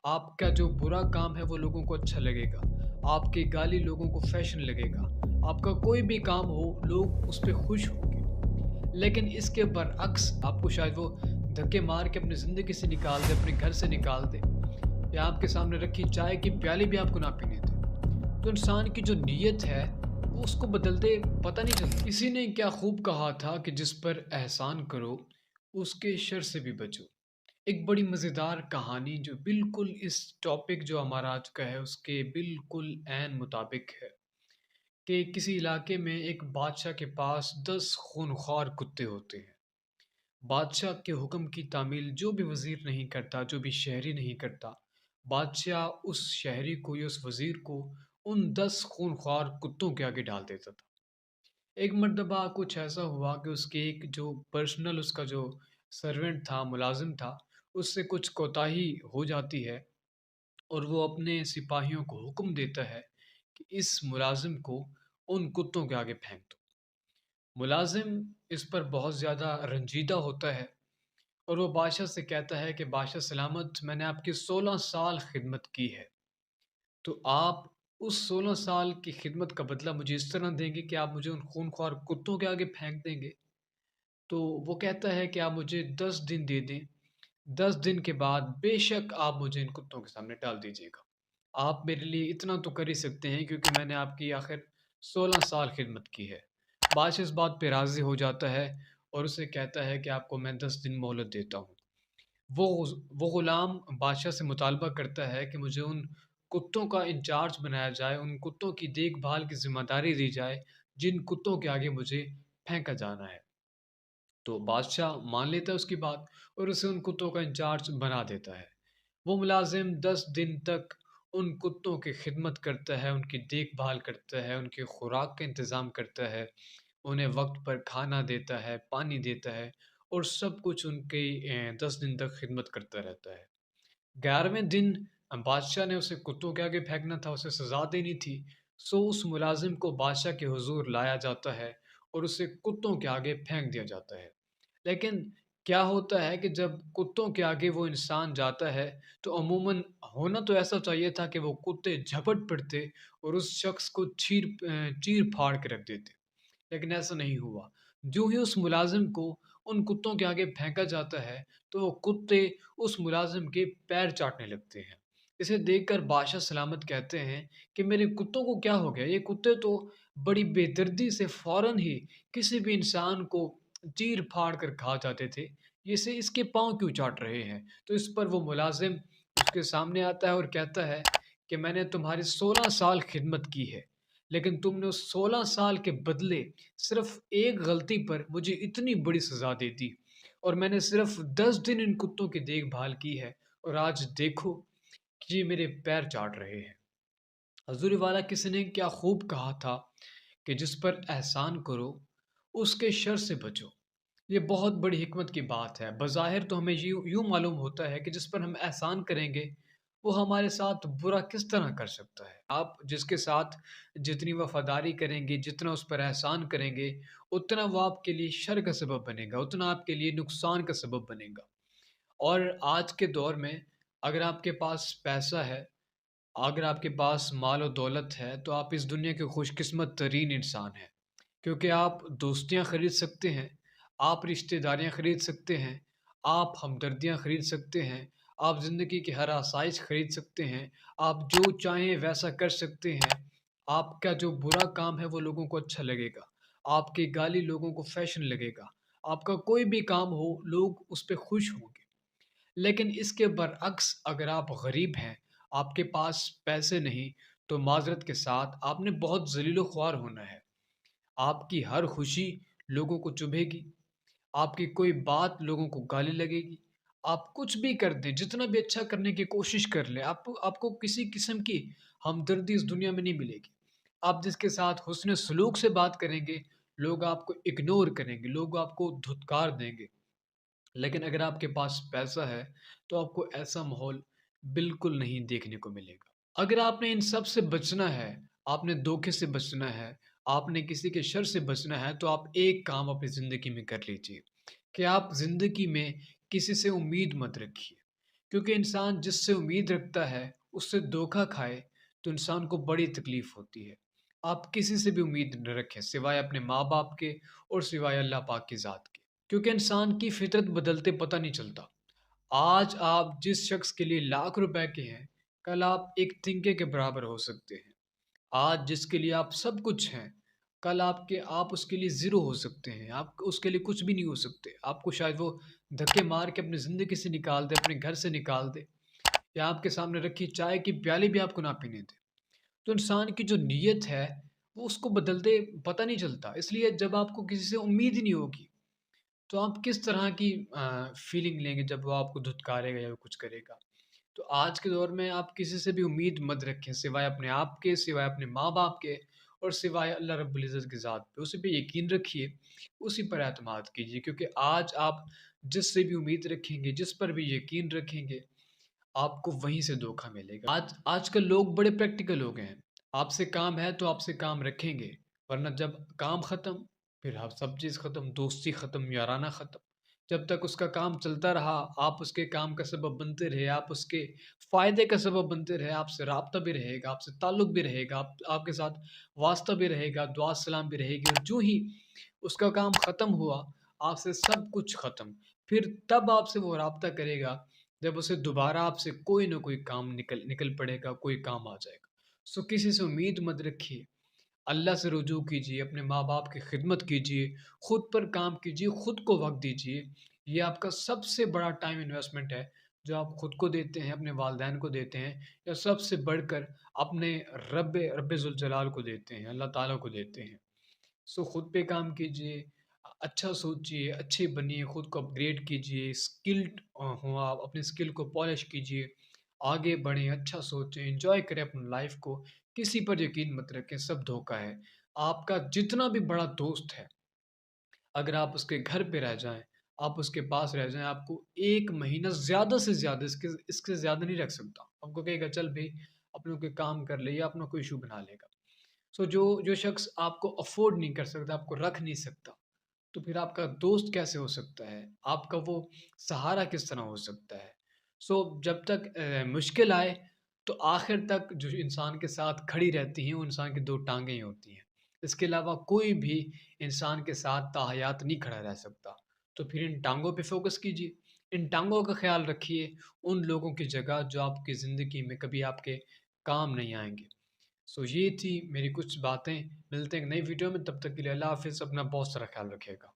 آپ کا جو برا کام ہے وہ لوگوں کو اچھا لگے گا، آپ کی گالی لوگوں کو فیشن لگے گا، آپ کا کوئی بھی کام ہو لوگ اس پہ خوش ہوں گے۔ لیکن اس کے برعکس آپ کو شاید وہ دھکے مار کے اپنی زندگی سے نکال دے، اپنے گھر سے نکال دے، یا آپ کے سامنے رکھی چائے کی پیالی بھی آپ کو نہ پینے دے، تو انسان کی جو نیت ہے وہ اس کو بدلتے پتہ نہیں چلتا۔ کسی نے کیا خوب کہا تھا کہ جس پر احسان کرو اس کے شر سے بھی بچو۔ ایک بڑی مزیدار کہانی جو بالکل اس ٹاپک جو ہمارا آج کا ہے اس کے بالکل عین مطابق ہے کہ کسی علاقے میں ایک بادشاہ کے پاس 10 خونخوار کتے ہوتے ہیں۔ بادشاہ کے حکم کی تعمیل جو بھی وزیر نہیں کرتا، جو بھی شہری نہیں کرتا، بادشاہ اس شہری کو یا اس وزیر کو ان 10 خونخوار کتوں کے آگے ڈال دیتا تھا۔ ایک مرتبہ کچھ ایسا ہوا کہ اس کے ایک جو پرسنل اس کا جو سرونٹ تھا، ملازم تھا، اس سے کچھ کوتاہی ہو جاتی ہے اور وہ اپنے سپاہیوں کو حکم دیتا ہے کہ اس ملازم کو ان کتوں کے آگے پھینک دو۔ ملازم اس پر بہت زیادہ رنجیدہ ہوتا ہے اور وہ بادشاہ سے کہتا ہے کہ بادشاہ سلامت، میں نے آپ کی 16 سال خدمت کی ہے، تو آپ اس 16 سال کی خدمت کا بدلہ مجھے اس طرح دیں گے کہ آپ مجھے ان خونخوار کتوں کے آگے پھینک دیں گے؟ تو وہ کہتا ہے کہ آپ مجھے 10 دن دے دیں، 10 دن کے بعد بے شک آپ مجھے ان کتوں کے سامنے ڈال دیجیے گا۔ آپ میرے لیے اتنا تو کر ہی سکتے ہیں کیونکہ میں نے آپ کی آخر 16 سال خدمت کی ہے۔ بادشاہ اس بات پہ راضی ہو جاتا ہے اور اسے کہتا ہے کہ آپ کو میں 10 دن مہلت دیتا ہوں۔ وہ غلام بادشاہ سے مطالبہ کرتا ہے کہ مجھے ان کتوں کا انچارج بنایا جائے، ان کتوں کی دیکھ بھال کی ذمہ داری دی جائے جن کتوں کے آگے مجھے پھینکا جانا ہے۔ تو بادشاہ مان لیتا ہے اس کی بات اور اسے ان کتوں کا انچارج بنا دیتا ہے۔ وہ ملازم 10 دن تک ان کتوں کی خدمت کرتا ہے، ان کی دیکھ بھال کرتا ہے، ان کی خوراک کا انتظام کرتا ہے، انہیں وقت پر کھانا دیتا ہے، پانی دیتا ہے اور سب کچھ ان کی 10 دن تک خدمت کرتا رہتا ہے۔ 11ویں دن بادشاہ نے اسے کتوں کے آگے پھینکنا تھا، اسے سزا دینی تھی، سو اس ملازم کو بادشاہ کے حضور لایا جاتا ہے اور اسے کتوں کے آگے پھینک دیا جاتا ہے۔ لیکن کیا ہوتا ہے کہ جب کتوں کے آگے وہ انسان جاتا ہے تو عموماً ہونا تو ایسا چاہیے تھا کہ وہ کتے جھپٹ پڑتے اور اس شخص کو چیر پھاڑ کے رکھ دیتے، لیکن ایسا نہیں ہوا۔ جو ہی اس ملازم کو ان کتوں کے آگے پھینکا جاتا ہے تو وہ کتے اس ملازم کے پیر چاٹنے لگتے ہیں۔ اسے دیکھ کر بادشاہ سلامت کہتے ہیں کہ میرے کتوں کو کیا ہو گیا؟ یہ کتے تو بڑی بے دردی سے فوراً ہی کسی بھی انسان کو چیر پھاڑ کر کھا جاتے تھے، اسے اس کے پاؤں کیوں چاٹ رہے ہیں؟ تو اس پر وہ ملازم اس کے سامنے آتا ہے اور کہتا ہے کہ میں نے تمہاری 16 سال خدمت کی ہے، لیکن تم نے اس 16 سال کے بدلے صرف ایک غلطی پر مجھے اتنی بڑی سزا دے دی، اور میں نے صرف 10 دن ان کتوں کی دیکھ بھال کی ہے اور آج دیکھو کہ یہ میرے پیر چاٹ رہے ہیں۔ حضور والا کسی نے کیا خوب کہا تھا کہ جس پر احسان کرو اس کے شر سے بچو۔ یہ بہت بڑی حکمت کی بات ہے۔ بظاہر تو ہمیں یوں معلوم ہوتا ہے کہ جس پر ہم احسان کریں گے وہ ہمارے ساتھ برا کس طرح کر سکتا ہے۔ آپ جس کے ساتھ جتنی وفاداری کریں گے، جتنا اس پر احسان کریں گے، اتنا وہ آپ کے لیے شر کا سبب بنے گا، اتنا آپ کے لیے نقصان کا سبب بنے گا۔ اور آج کے دور میں اگر آپ کے پاس پیسہ ہے، اگر آپ کے پاس مال و دولت ہے، تو آپ اس دنیا کے خوش قسمت ترین انسان ہیں، کیونکہ آپ دوستیاں خرید سکتے ہیں، آپ رشتہ داریاں خرید سکتے ہیں، آپ ہمدردیاں خرید سکتے ہیں، آپ زندگی کی ہر آسائش خرید سکتے ہیں، آپ جو چاہیں ویسا کر سکتے ہیں۔ آپ کا جو برا کام ہے وہ لوگوں کو اچھا لگے گا، آپ کی گالی لوگوں کو فیشن لگے گا، آپ کا کوئی بھی کام ہو لوگ اس پہ خوش ہوں گے۔ لیکن اس کے برعکس اگر آپ غریب ہیں، آپ کے پاس پیسے نہیں، تو معذرت کے ساتھ آپ نے بہت ذلیل و خوار ہونا ہے۔ آپ کی ہر خوشی لوگوں کو چبھے گی، آپ کی کوئی بات لوگوں کو گالی لگے گی، آپ کچھ بھی کر دیں، جتنا بھی اچھا کرنے کی کوشش کر لیں، آپ کو کسی قسم کی ہمدردی اس دنیا میں نہیں ملے گی۔ آپ جس کے ساتھ حسن سلوک سے بات کریں گے، لوگ آپ کو اگنور کریں گے، لوگ آپ کو دھتکار دیں گے۔ لیکن اگر آپ کے پاس پیسہ ہے تو آپ کو ایسا ماحول بالکل نہیں دیکھنے کو ملے گا۔ اگر آپ نے ان سب سے بچنا ہے، آپ نے دھوکے سے بچنا ہے، آپ نے کسی کے شر سے بچنا ہے، تو آپ ایک کام اپنی زندگی میں کر لیجئے کہ آپ زندگی میں کسی سے امید مت رکھیے۔ کیونکہ انسان جس سے امید رکھتا ہے اس سے دھوکا کھائے تو انسان کو بڑی تکلیف ہوتی ہے۔ آپ کسی سے بھی امید نہ رکھیں سوائے اپنے ماں باپ کے اور سوائے اللہ پاک کی ذات کے، کیونکہ انسان کی فطرت بدلتے پتہ نہیں چلتا۔ آج آپ جس شخص کے لیے لاکھ روپے کے ہیں، کل آپ ایک تنکے کے برابر ہو سکتے ہیں۔ آج جس کے لیے آپ سب کچھ ہیں، کل آپ اس کے لیے زیرو ہو سکتے ہیں، آپ اس کے لیے کچھ بھی نہیں ہو سکتے۔ آپ کو شاید وہ دھکے مار کے اپنی زندگی سے نکال دے، اپنے گھر سے نکال دے، یا آپ کے سامنے رکھی چائے کی پیالی بھی آپ کو نہ پینے دے۔ تو انسان کی جو نیت ہے وہ اس کو بدلتے پتہ نہیں چلتا۔ اس لیے جب آپ کو کسی سے امید ہی نہیں ہوگی تو آپ کس طرح کی فیلنگ لیں گے جب وہ آپ کو دھتکارے گا یا وہ کچھ کرے گا؟ تو آج کے دور میں آپ کسی سے بھی امید مت رکھیں سوائے اپنے آپ کے، سوائے اپنے ماں باپ کے اور سوائے اللہ رب العزت کی ذات پہ۔ اسی پہ یقین رکھیے، اسی پر اعتماد کیجیے، کیونکہ آج آپ جس سے بھی امید رکھیں گے، جس پر بھی یقین رکھیں گے، آپ کو وہیں سے دھوکا ملے گا۔ آج کل لوگ بڑے پریکٹیکل ہو گئے ہیں۔ آپ سے کام ہے تو آپ سے کام رکھیں گے، ورنہ جب کام ختم پھر آپ سب چیز ختم، دوستی ختم، یارانہ ختم۔ جب تک اس کا کام چلتا رہا، آپ اس کے کام کا سبب بنتے رہے، آپ اس کے فائدے کا سبب بنتے رہے، آپ سے رابطہ بھی رہے گا، آپ سے تعلق بھی رہے گا، آپ کے ساتھ واسطہ بھی رہے گا، دعا سلام بھی رہے گی، اور جو ہی اس کا کام ختم ہوا، آپ سے سب کچھ ختم۔ پھر تب آپ سے وہ رابطہ کرے گا جب اسے دوبارہ آپ سے کوئی نہ کوئی کام نکل پڑے گا، کوئی کام آ جائے گا۔ سو کسی سے امید مت رکھیے، اللہ سے رجوع کیجیے، اپنے ماں باپ کی خدمت کیجیے، خود پر کام کیجیے، خود کو وقت دیجیے۔ یہ آپ کا سب سے بڑا ٹائم انویسٹمنٹ ہے جو آپ خود کو دیتے ہیں، اپنے والدین کو دیتے ہیں، یا سب سے بڑھ کر اپنے رب ذوالجلال کو دیتے ہیں، اللہ تعالیٰ کو دیتے ہیں۔ سو خود پہ کام کیجیے، اچھا سوچیے، اچھے بنیے، خود کو اپگریڈ کیجیے، اسکلڈ ہوں آپ، اپنے اسکل کو پالش کیجیے، آگے بڑھیں، اچھا سوچیں، انجوائے کریں اپنی لائف کو۔ کسی پر یقین مت رکھیں، سب دھوکا ہے۔ آپ کا جتنا بھی بڑا دوست ہے، اگر آپ اس کے گھر پہ رہ جائیں، آپ اس کے پاس رہ جائیں، آپ کو ایک مہینہ زیادہ سے زیادہ اس کے زیادہ نہیں رکھ سکتا۔ آپ کو کہے گا چل بھائی اپنے کوئی کام کر لے یا اپنا کوئی ایشو بنا لے گا۔ سو جو شخص آپ کو افورڈ نہیں کر سکتا، آپ کو رکھ نہیں سکتا، تو پھر آپ کا دوست کیسے ہو سکتا ہے؟ آپ کا وہ سہارا کس طرح ہو سکتا ہے؟ سو جب تک مشکل آئے تو آخر تک جو انسان کے ساتھ کھڑی رہتی ہیں وہ انسان کی دو ٹانگیں ہی ہوتی ہیں۔ اس کے علاوہ کوئی بھی انسان کے ساتھ تاحیات نہیں کھڑا رہ سکتا۔ تو پھر ان ٹانگوں پہ فوکس کیجیے، ان ٹانگوں کا خیال رکھیے، ان لوگوں کی جگہ جو آپ کی زندگی میں کبھی آپ کے کام نہیں آئیں گے۔ سو یہ تھی میری کچھ باتیں۔ ملتے ہیں ایک نئی ویڈیو میں، تب تک کے لیے اللہ حافظ، اپنا بہت سارا خیال رکھے گا۔